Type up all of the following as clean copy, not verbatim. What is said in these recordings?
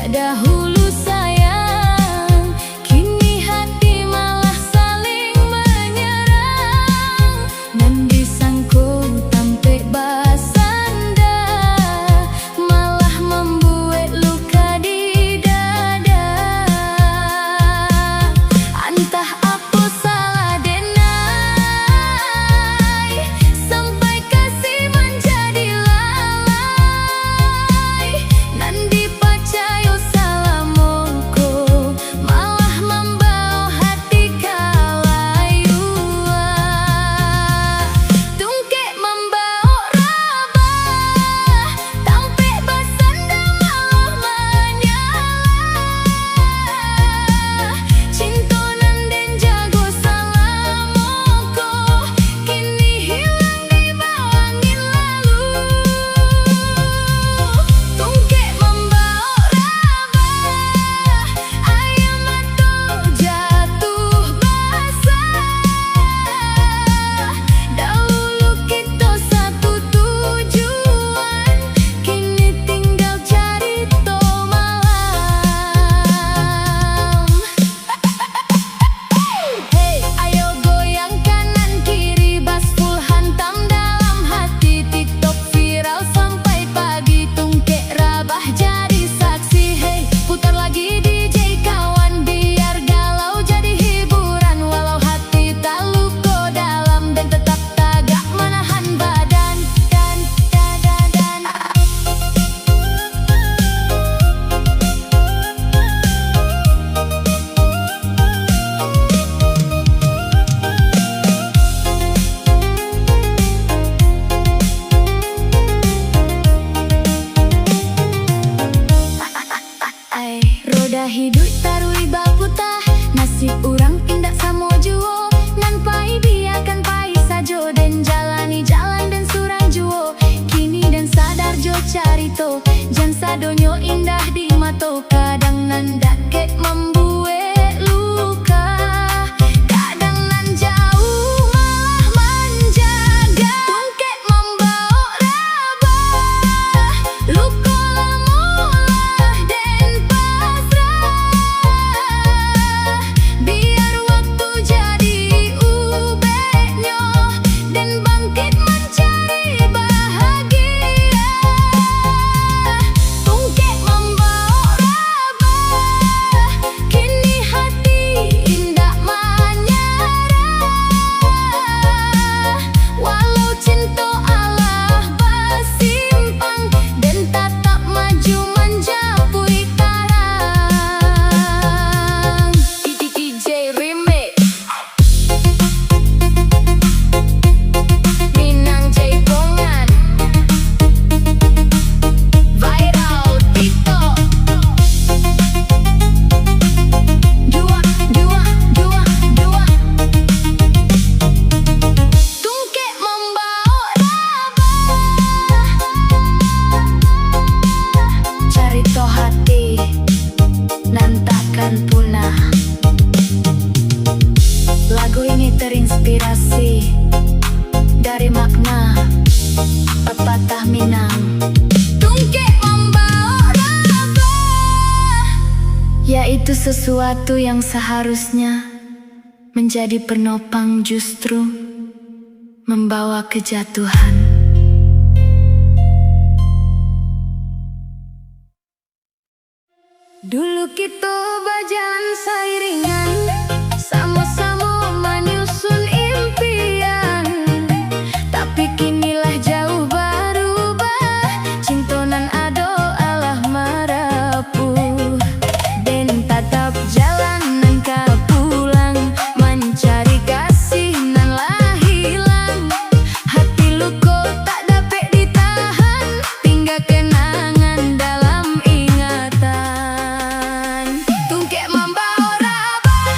Sejak dahulu sayang, kini hati malah saling menyerang. Dan disangkut sampai basanda, malah membuat luka di dada. Entah apa salah denai, sampai kasih menjadi lalai. Nan dipercaya salah moko, malah membawa hati kalayua. Tungkek membawa rabah, tampe basanda malah menyalah. Cinta nan den jago salah moko, kini hilang di bawah angin lalu. Tungkek membawa rabah, ayam atau jatuh basah. Dahulu kita satu tujuan, kini tinggal cari malam. Hey, ayo goyang kanan kiri, bas full hantam dalam hati. TikTok viral sampai pagi, tungkek rabah jadi saksi. Hey, putar lagi DJ kawan, biar galau jadi hiburan. Walau hati tak luka dalam dan tetap tagak menahan badan. Ay, roda hidup tarui baputah, nasib urang pindah samo juo. Nan pai biarkan pai sajo, dan jalani jalan dan surang juo. Kini dan sadar jo carito, jan sadonyo indah di mato. Kadang nan dakek membuat luka, kadang nan jauh malah menjaga. Tungkek membawa rabah, luka lamulah dan pasrah. Biar waktu jadi ubeknya, dan bangkit mencari bahagia. Tungkek membawa rabah, kini hati indah menyerah. Walau cinta Allah bersimpang, dan tetap maju menjapui karang. DJ Remix Minang Jaipongan, viral TikTok. Dua. Tungkek membawa rabah, carito hati nan takkan punah. Lagu ini terinspirasi dari makna pepatah Minang. Tungkek membawa rabah, yaitu sesuatu yang seharusnya menjadi penopang justru membawa kejatuhan. Dulu kita berjalan seiringan, sama-sama menyusun impian. Tapi kinilah jauh berubah, cinta nan ado alah merapuh. Dan tatap jalan nan ka pulang, mencari kasih nan lah hilang. Hati luka tak dapat ditahan, tinggal kenangan dalam ingatan. Tungkek membawa rabah,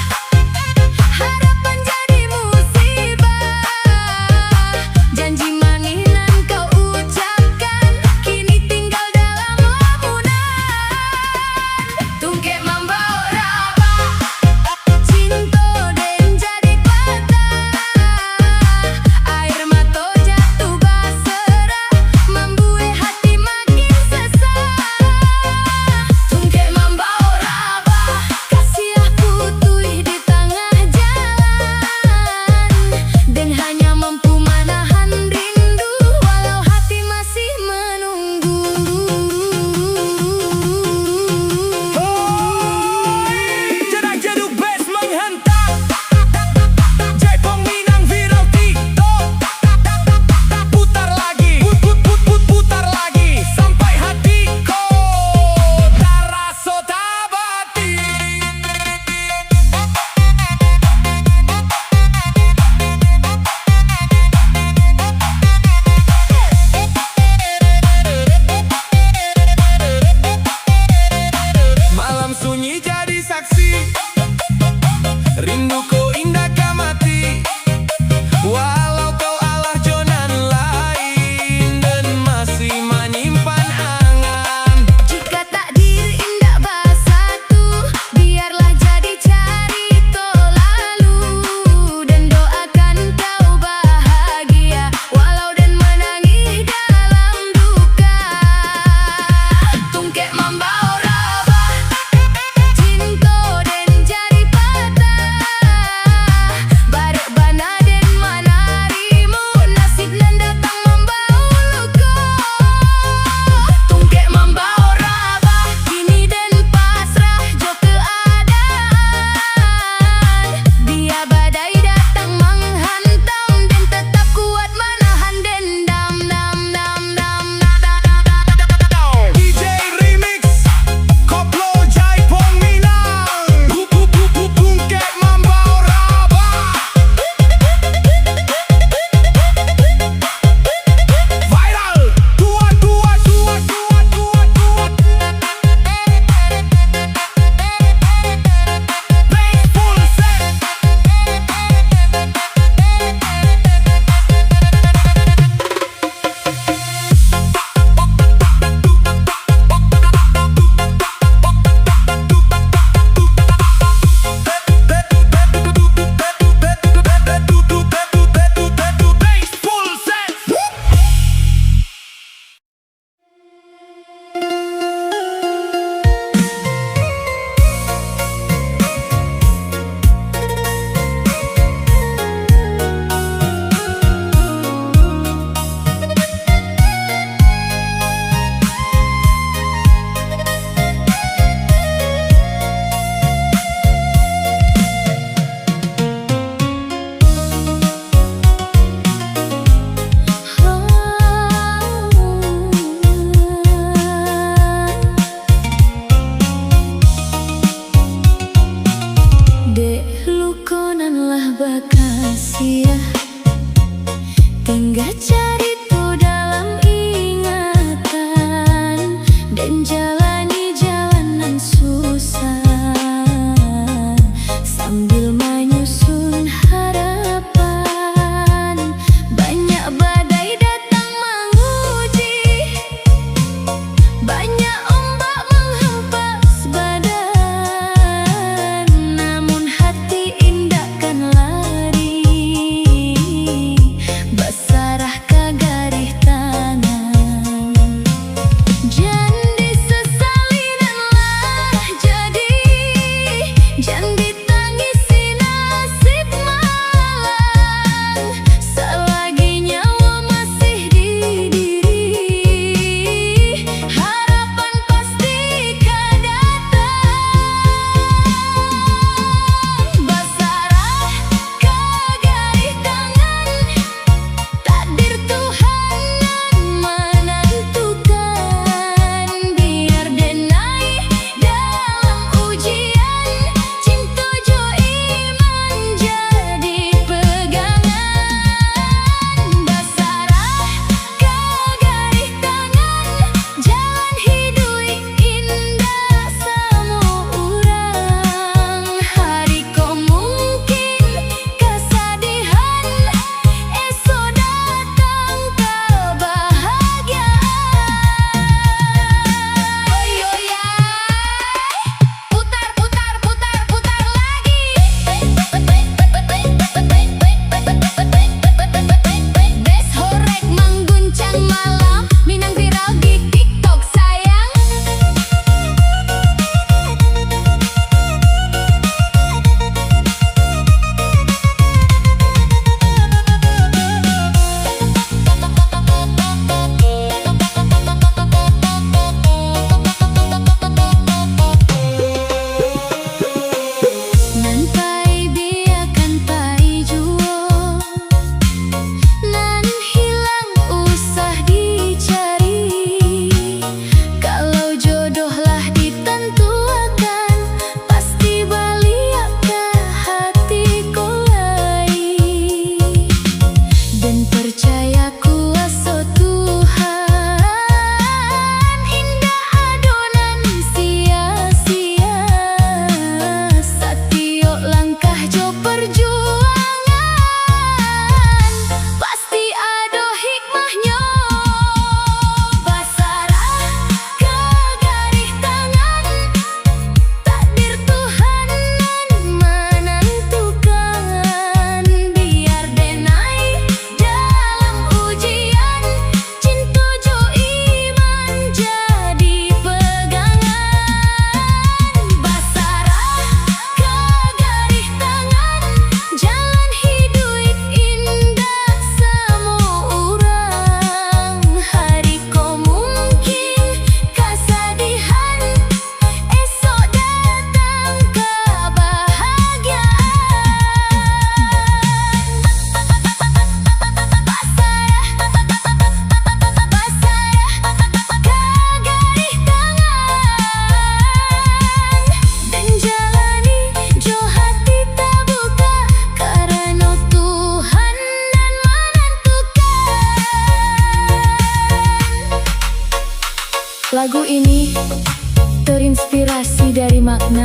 terinspirasi dari makna,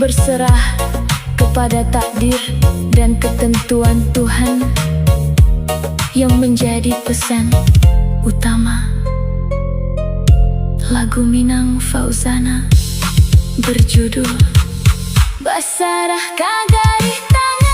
berserah kepada takdir dan ketentuan Tuhan yang menjadi pesan utama. Lagu Minang Fauzana berjudul Basarah Kagarih Tangan.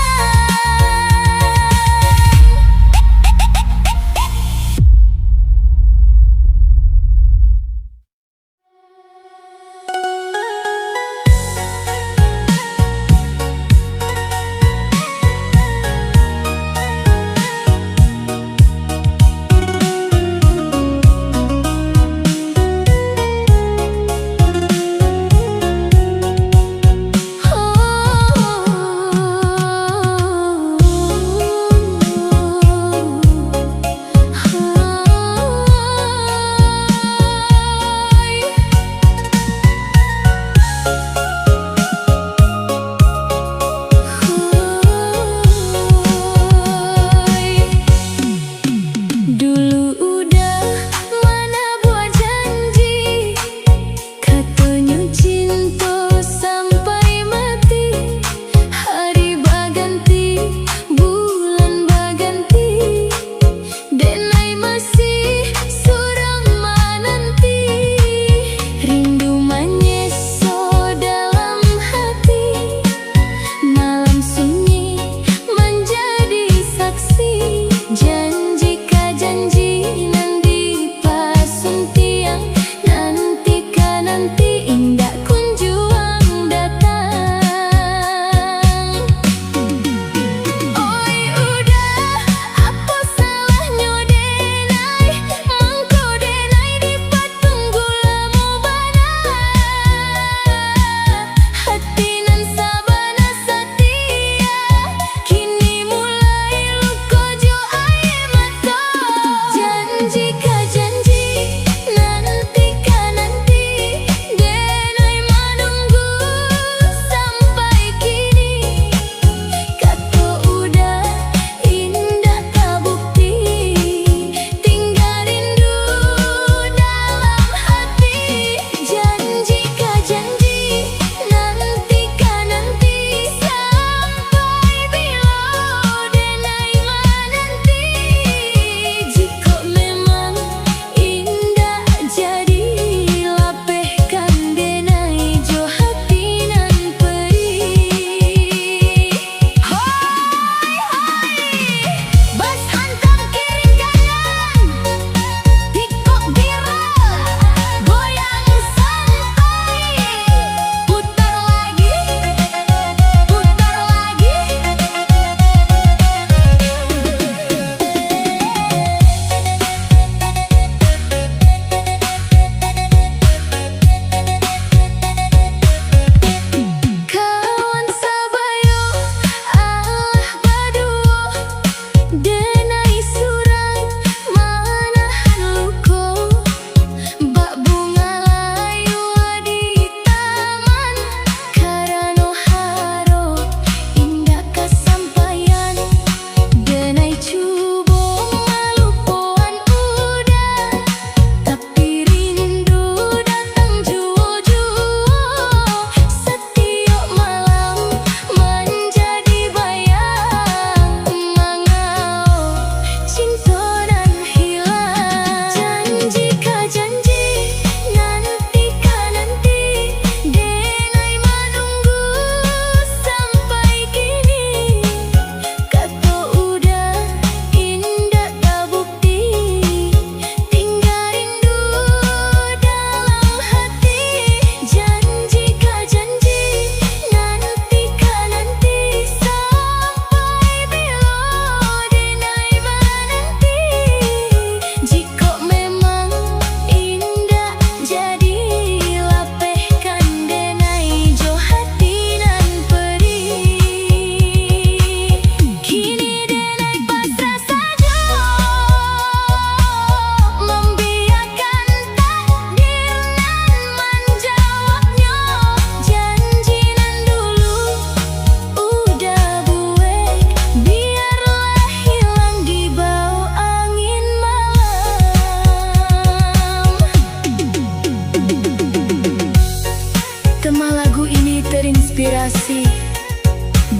terinspirasi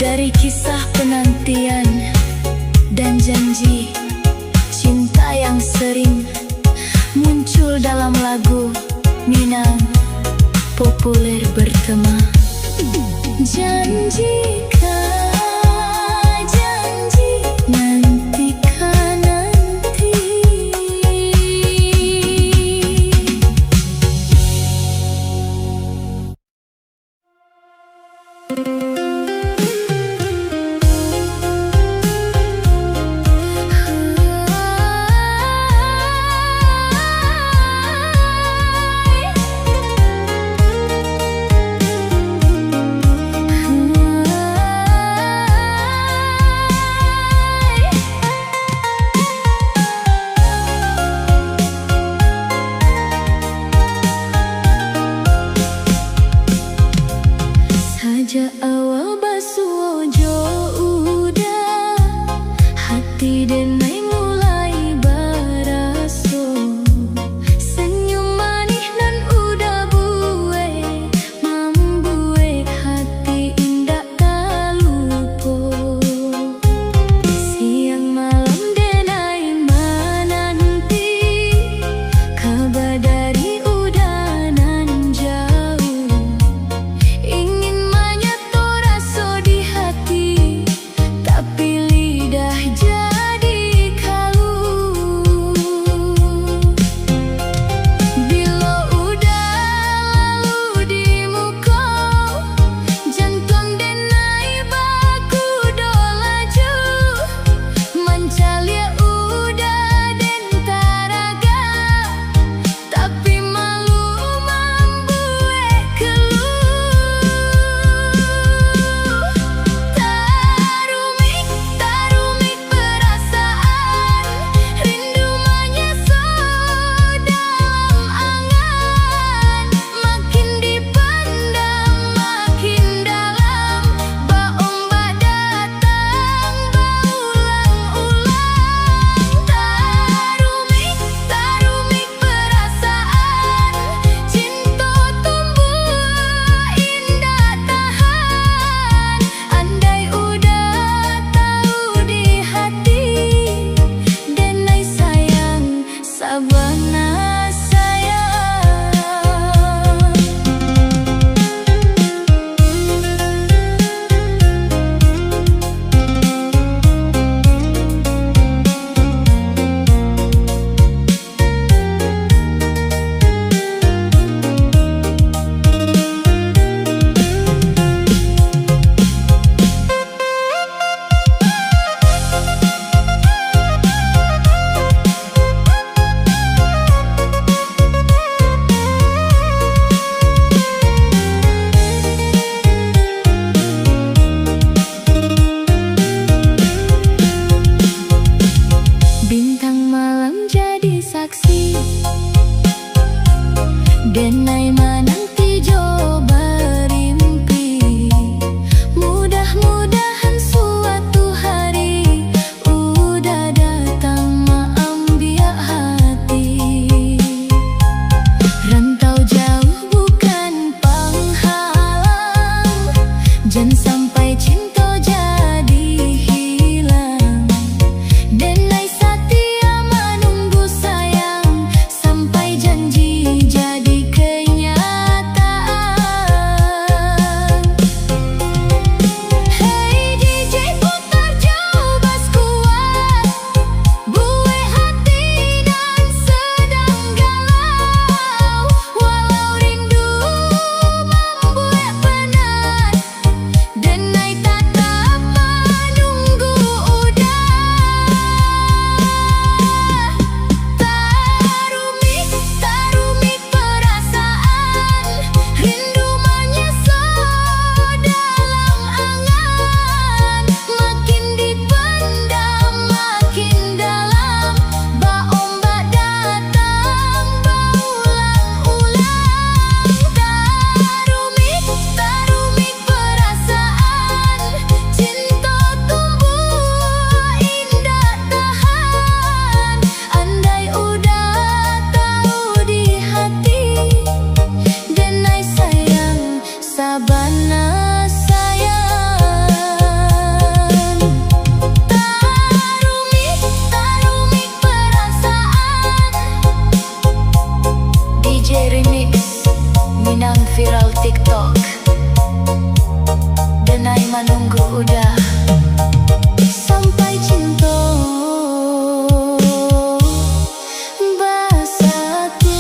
dari kisah penantian dan janji cinta yang sering muncul dalam lagu Minang populer bertema Janjika janji, nantika nanti. Sajak awal basuh ojo udah, hati denai mulai baraso. Senyum manis nan udah buwe, membuat hati indah tak lupa. Siang malam denai menanti kabar dari udah nan jauh. Ingin menyatu rasa di hati, tapi lidah jadi kalu. Bila udah lalu di muka, jantung denai baku do laju. Mencalia udah den taraga, tapi malu membuat keluh. Tarumik, tarumik perasaan, rindu menyesal dalam angan. Makin dipendam, makin dalam, ombak datang berulang-ulang. Tarumik, tarumik perasaan, cinta tumbuh indah tahan. Andai udah tahu di hati, denai sayang, sabana sayang. Bintang malam jadi saksi, denai menanti jo berimpi. Mudah-mudahan suatu hari udah datang mengambil hati. Rantau jauh bukan penghalang, jangan sampai cinta jadi hilang. Denai setia menunggu sayang, sampai janji jadi kenyataan. Hey DJ putar jauh bas kuat, buat hati dan sedang galau. Walau rindu membuat penat, denai tetap menunggu udah. Tarumik, tarumik perasaan, rindu menyesal dalam angan. Makin dipendam, makin dalam, ombak datang berulang-ulang. Tarumik, tarumik perasaan, cinta tumbuh indah tahan. Andai udah tahu di hati, denai sayang, sabana TikTok. Denai menunggu udah sampai cinta bersatu.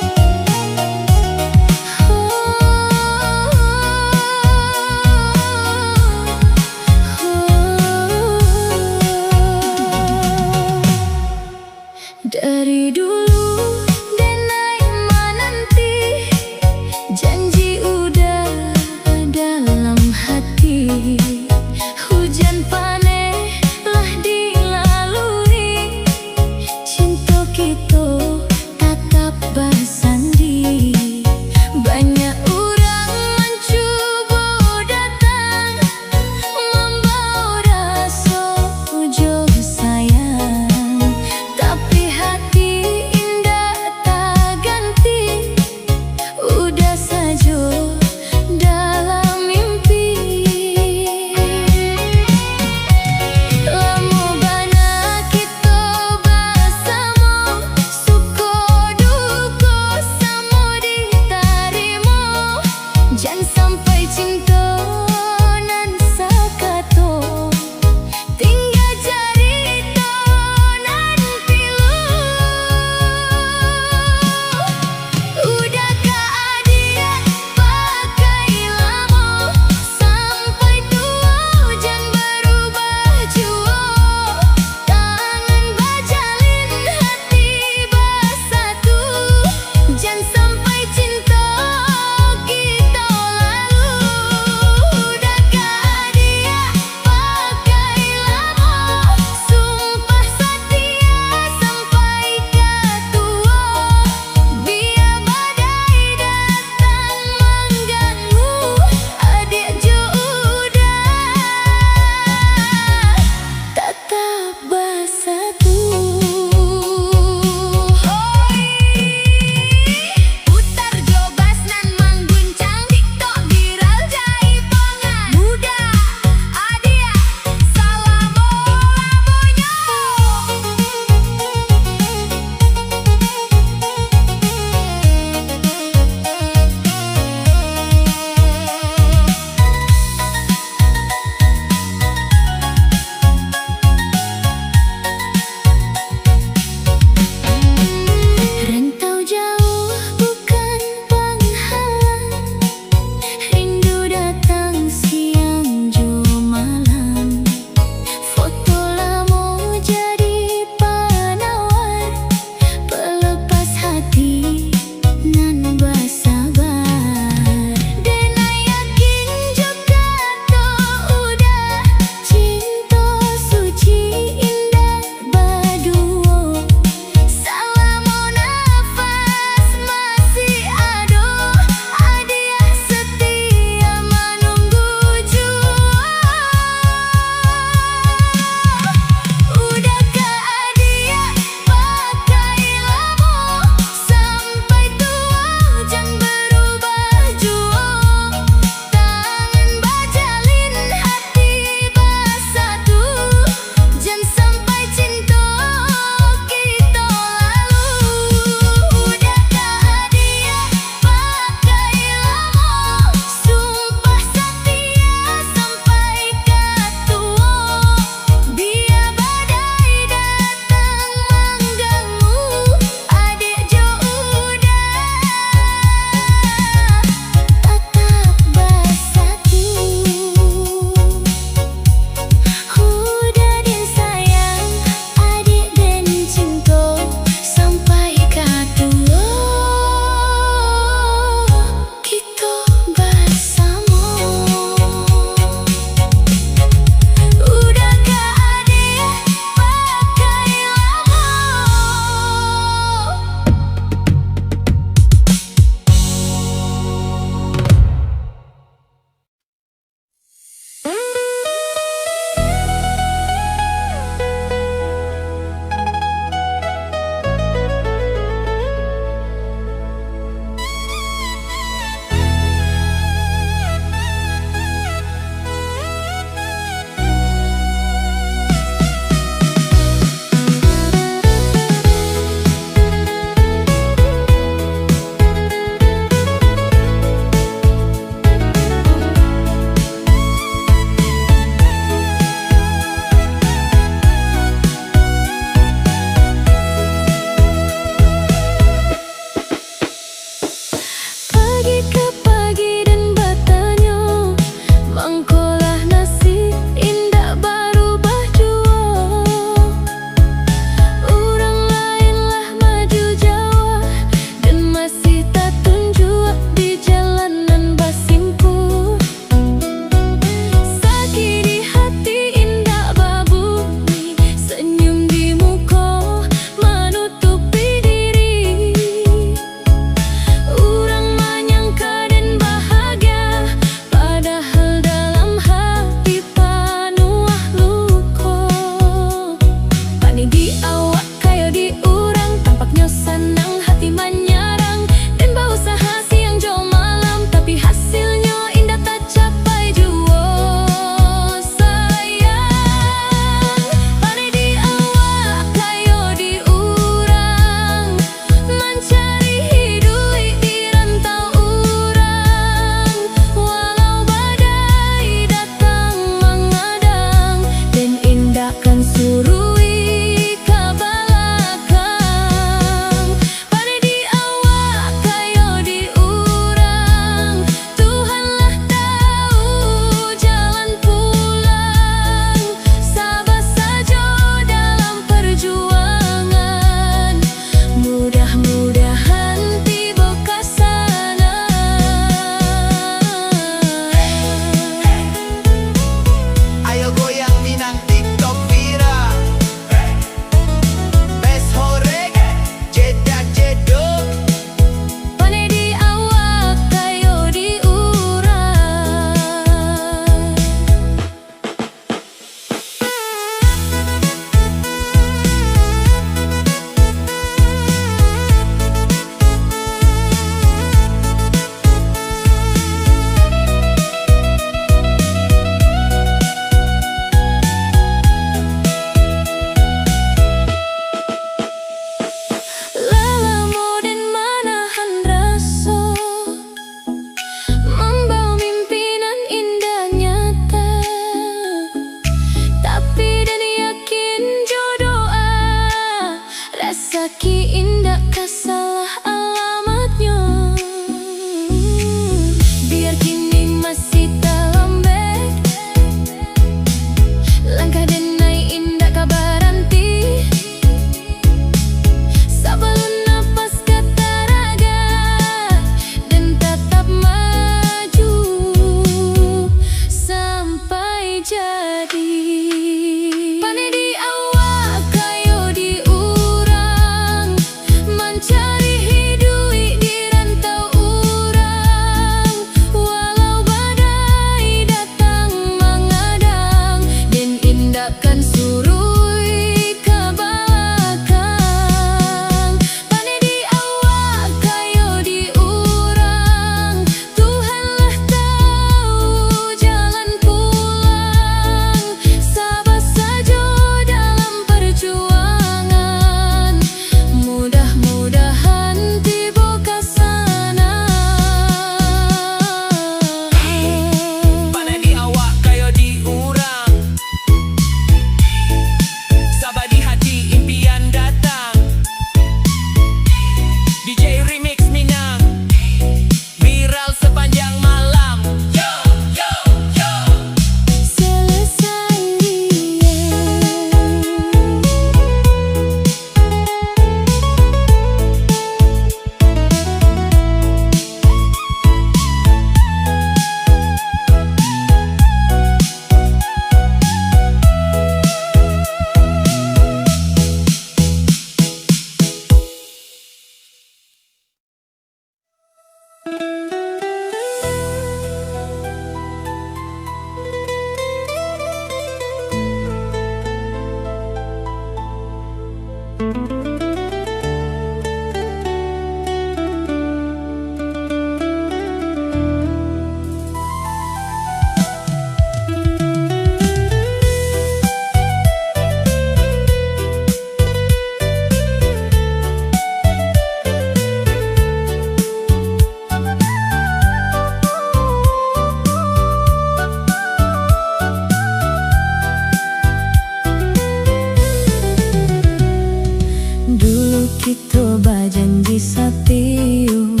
riuh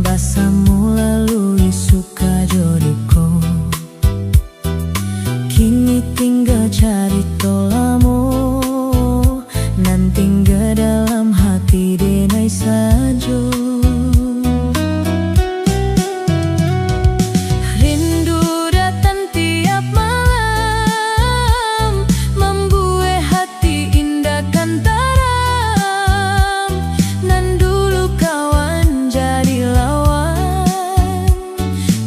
basamu lalui suka jodohku. Kini tinggal cari tolamu, nan tinggal dalam hati denai saja. Rindu datang tiap malam, membuat hati indah kan taram. Nan dulu kawan jadi lawan,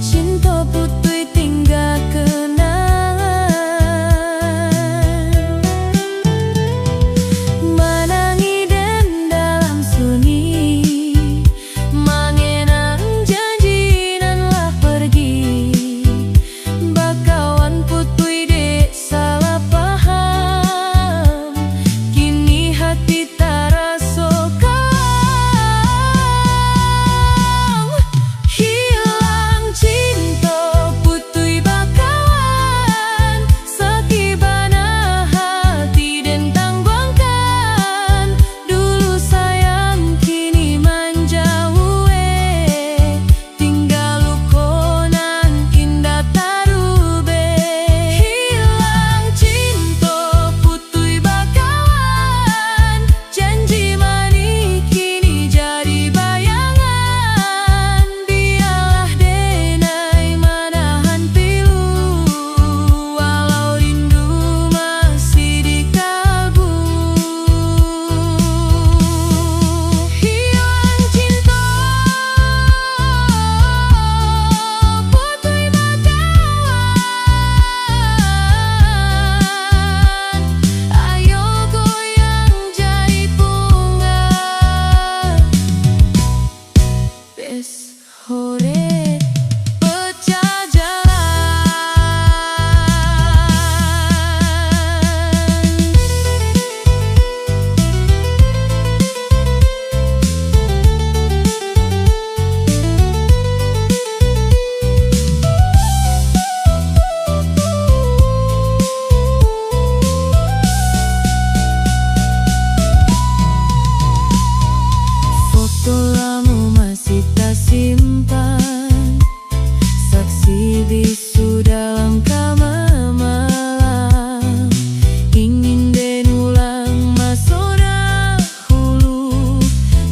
cinta putih tinggal menangi dan dalam sunyi, mengenang janji nan lah pergi. Bakawan putui dek salah paham, kini hati taraso kau. Hilang cinta putui bakawan, sakibana hati dan tangguangkan. Dulu sayang kini menjauh, tinggal lukonan indah tarube. Hilang cinta putui bakawan, janji manis kini jadi bayangan. Biarlah denai menahan pilu, walau rindu masih di kalbu. Hilang cinta putui bakawan, ayo goyang jadi bunga. Bes hore pecah foto lama masih tak simpan, saksi bisu dalam kamar malam. Ingin den ulang masa dahulu,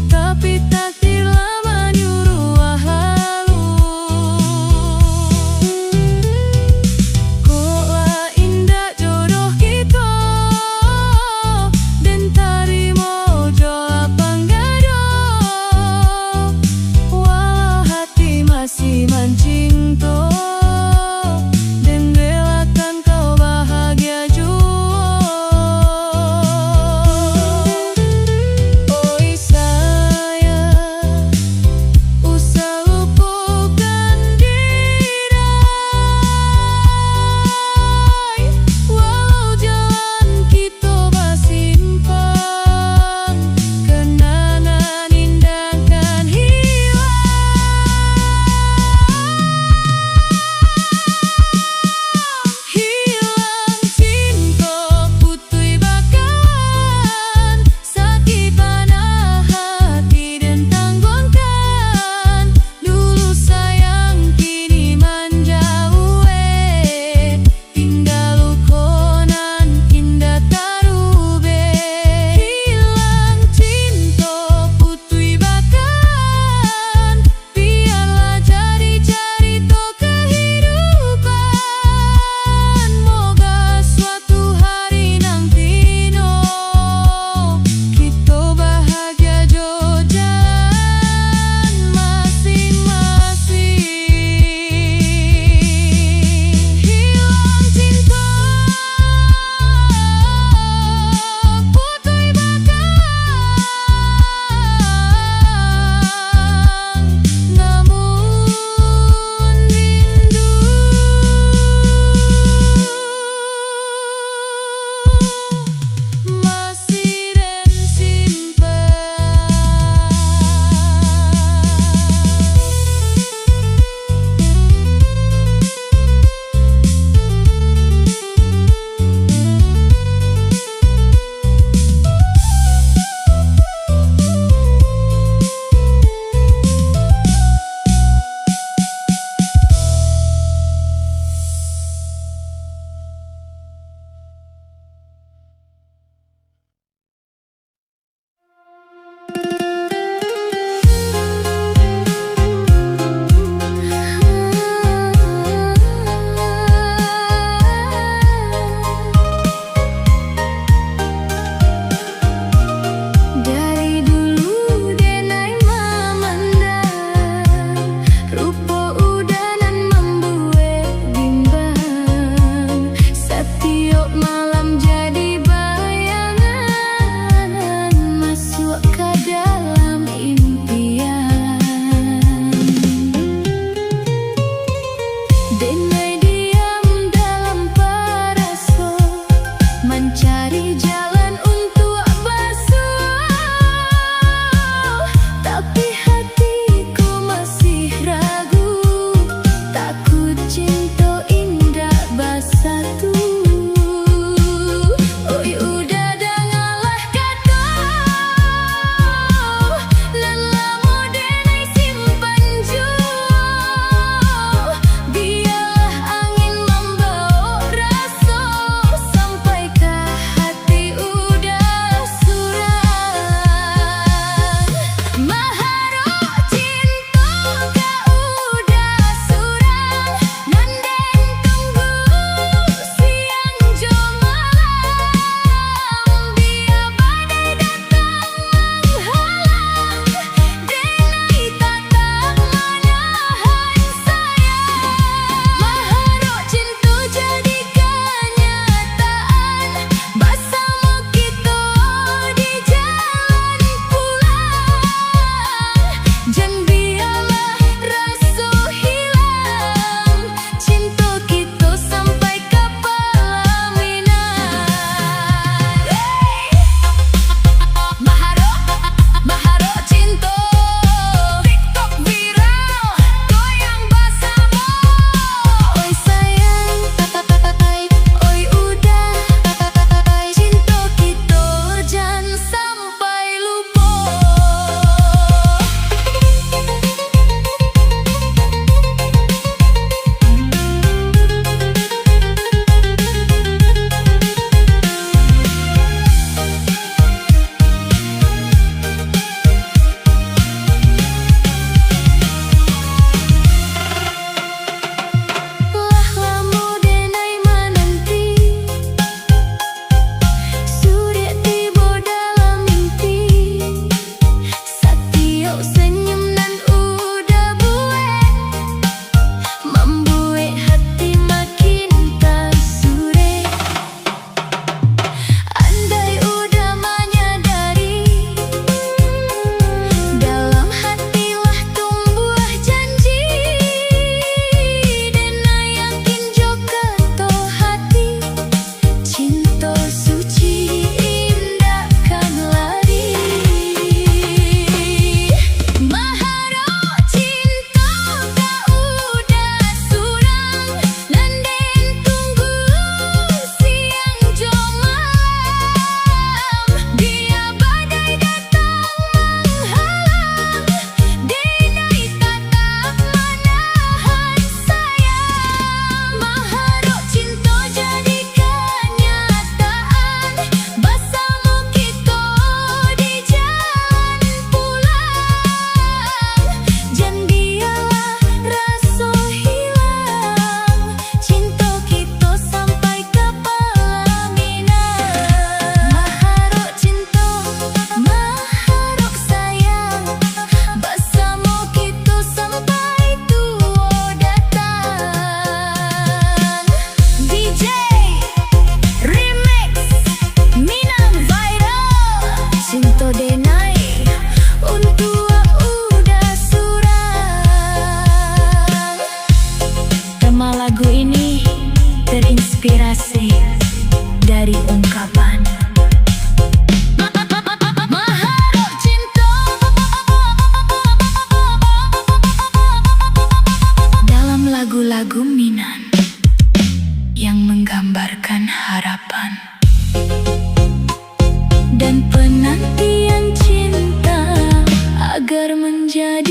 tapi takdir lama nyuruh halu. Koklah indah jodoh kita, dan tarimo jola panggado.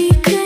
Pi